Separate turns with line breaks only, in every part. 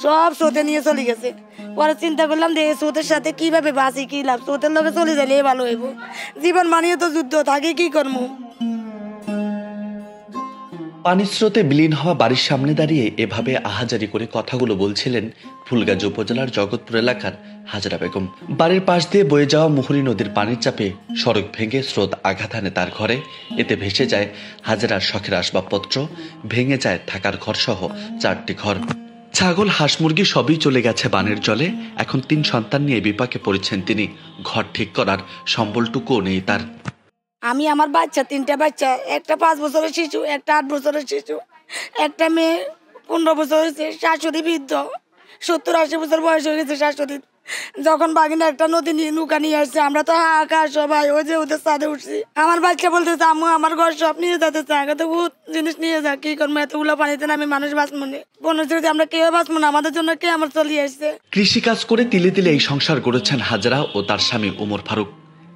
সব স্রোতে নিয়ে চলে গেছে। পরে চিন্তা করলাম যে এই স্রোতের সাথে কিভাবে বাঁচি, কি লাভ, স্রোতের লোকে চলে গেলে ভালো হইব। জীবন মানিয়ে তো যুদ্ধ থাকে, কি করবো।
পানির স্রোতে বিলীন হওয়া বাড়ির সামনে দাঁড়িয়ে এভাবে আহাজারি করে কথাগুলো বলছিলেন ফুলগাজী উপজেলার জগৎপুর এলাকার হাজরা বেগম। বাড়ির পাশ দিয়ে বয়ে যাওয়া মুহুরী নদীর পানির চাপে সড়ক ভেঙে স্রোত আঘাত হানে তার ঘরে। এতে ভেসে যায় হাজরার শখের আসবাবপত্র, ভেঙে যায় থাকার ঘর সহ 4টি ঘর। ছাগল, হাঁস, মুরগি সবই চলে গেছে বানের জলে। এখন 3 সন্তান নিয়ে বিপাকে পড়েছেন তিনি। ঘর ঠিক করার সম্বলটুকুও নেই তার।
আমি আমার বাচ্চা, 3টা বাচ্চা, একটা 5 বছরের শিশু, একটা 8 বছরের শিশু, একটা মেয়ে 15 বছর হয়েছে, শাশুড়ি বৃদ্ধ, 70-80 বছর বয়স হয়ে গেছে শাশুড়ি। যখন বাগিনা একটা নদী নিয়ে নৌকা নিয়ে আসছে, আমরা তো হাহাকার সবাই, ওই যে ওদের ছাদে উঠছি। আমার বাচ্চা বলতেছে আম্মু আমার ঘর সব নিয়ে যেতে চায়, তো বহুত জিনিস নিয়ে যা, কি করবো, এতগুলো পানিতে নামে মানুষ বাঁচবো না, বনশ্রীতে আমরা কেউ বাঁচবো না, আমাদের জন্য কে আমার চলিয়ে আসছে।
কৃষিকাজ করে তিলে তিলে এই সংসার গড়েছেন হাজরা ও তার স্বামী ওমর ফারুক।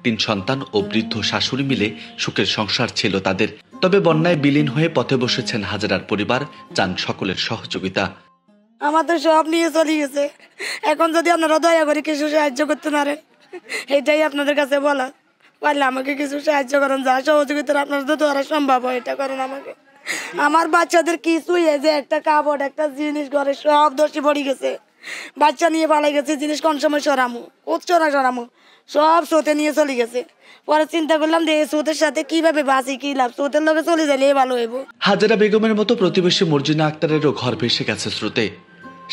3 সন্তান ও বৃদ্ধ শাশুড়ি মিলে সুখের সংসার ছিল তাদের। তবে বন্যায় বিলীন হয়ে পথে বসেছেন হাজরার পরিবার, চান সকলের সহযোগিতা।
আমাদের সব নিয়ে চলে গেছে। এখন যদি আপনারা দয়া করে কিছু সাহায্য করতে পারেন, এটাই আপনাদের কাছে বলা, পারলে আমাকে কিছু সাহায্য করেন, যা সহযোগিতা আপনাদের তো ধরা সম্ভব হয়, এটা করেন আমাকে। আমার বাচ্চাদের কিছুই, এই যে একটা কাপড়, একটা জিনিস ঘরে সব দোষী পড়ে গেছে। বাচ্চা নিয়ে পালাই গেছে, জিনিস কোন সময় সরামু, সরামু, সব স্রোতে নিয়ে চলে গেছে। পরে চিন্তা করলাম যে এই স্রোতের সাথে কিভাবে বাঁচি, কি লাভ, স্রোতের লোকে চলে গেলে ভালো হইব।
হাজরা বেগমের মতো প্রতিবেশী মর্জিনা আক্তারেরও ঘর ভেসে গেছে স্রোতে,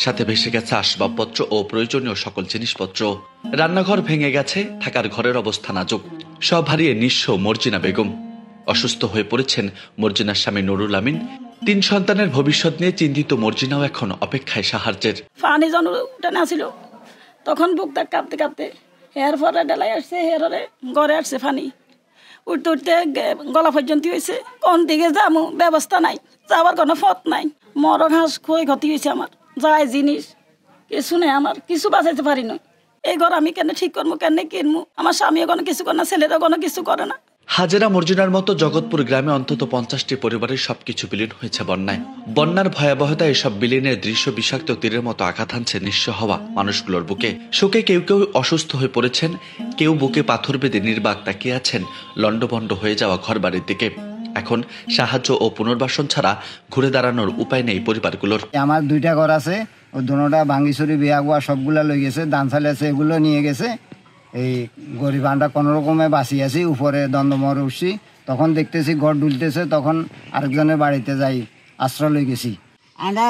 সাথে ভেসে গেছে আসবাবপত্র ও প্রয়োজনীয় সকল জিনিসপত্র। রান্নাঘর ভেঙে গেছে, থাকার ঘরের অবস্থা নাজুক। সব হারিয়ে নিঃস্ব মর্জিনা বেগম। অসুস্থ হয়ে পড়েছেন মর্জিনার স্বামী নুরুল আমিন। 3 সন্তানের ভবিষ্যৎ নিয়ে চিন্তিত মর্জিনাও এখন অপেক্ষায় সাহায্যের।
পানি জন উঠে না ছিল, তখন বুকটা কাঁপতে কাঁপতে হেয়ার পরে ডেলাই আসছে, হেয়ারে ঘরে আসছে পানি, উঠতে উঠতে গলা পর্যন্ত হয়েছে। কোন দিকে যাবো, ব্যবস্থা নাই, যাওয়ার কোনো পথ নাই। মর ঘাস ক্ষতি হয়েছে আমার, যায় জিনিস কিছু নেই, আমার কিছু বাঁচাইতে পারি না। এই ঘর আমি কেন ঠিক করবো, কেন কিনবো? আমার স্বামীও কোনো কিছু করে না, ছেলেরা কোনো কিছু করে না।
হাজরা মর্জিনার মতো জগৎপুর গ্রামে অন্তত 50টি পরিবারের সবকিছু বিলীন হয়েছে বন্যায়। বন্যার ভয়াবহতা এসব বিলীনের দৃশ্য বিষাক্ত তীরের মতো আঘাত হানছে নিঃস্ব হওয়া মানুষগুলোর বুকে। শোকে কেউ কেউ অসুস্থ হয়ে পড়েছেন, কেউ বুকে পাথর বেঁধে নির্বাক তাকিয়ে আছেন লন্ডভন্ড হয়ে যাওয়া ঘরবাড়ির দিকে। এখন সাহায্য ও পুনর্বাসন ছাড়া ঘুরে দাঁড়ানোর উপায় নেই পরিবারগুলোর।
আমার 2টা ঘর আছে, ও দুটোটা ভাঙ্গিচুরি বিয়াগুয়া সবগুলা লই গেছে, ধান চাল আছে এগুলো নিয়ে গেছে। এই গরিব আন্ডা কোনো রকমে বাঁচি আছি, উপরে দ্বন্দ্বমরে উঠছি, তখন দেখতেছি ঘর ডুলতেছে, তখন আরেকজনের বাড়িতে যাই আশ্রয় লই গেছি।
আন্ডা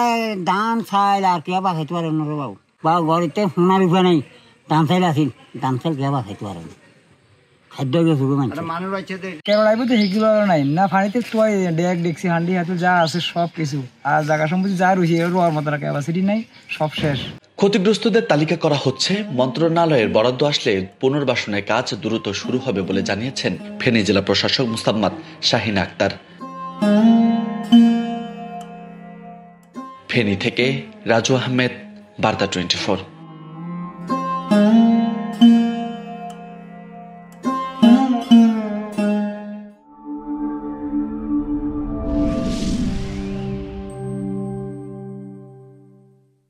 ধান চাইল আর কিয়া বাঁচাইতে পারে না রে বাবু, বা ঘরেতে শোনার উপায় নাই, ধান চাইল আছিল, ধান চাইল কিয়া বাঁচাইতে পারে না, খাদ্য গেছে
মানুষ আছে
কেরলায় তো হেগুলো নাই না, পানিতে তোয়াই ডেক ডেকসি হান্ডি হাতে যা আছে সব কিছু, আর জায়গা সম্পত্তি যা রয়েছে রোয়ার মতো ক্যাপাসিটি নাই, সব শেষ।
ক্ষতিগ্রস্তদের তালিকা করা হচ্ছে। মন্ত্রণালয়ের বরাদ্দ আসলে পুনর্বাসনের কাজ দ্রুত শুরু হবে বলে জানিয়েছেন ফেনী জেলা প্রশাসক মুস্তাম্মাদ শাহিন আক্তার। ফেনী থেকে রাজু আহমেদ, বার্তা 24।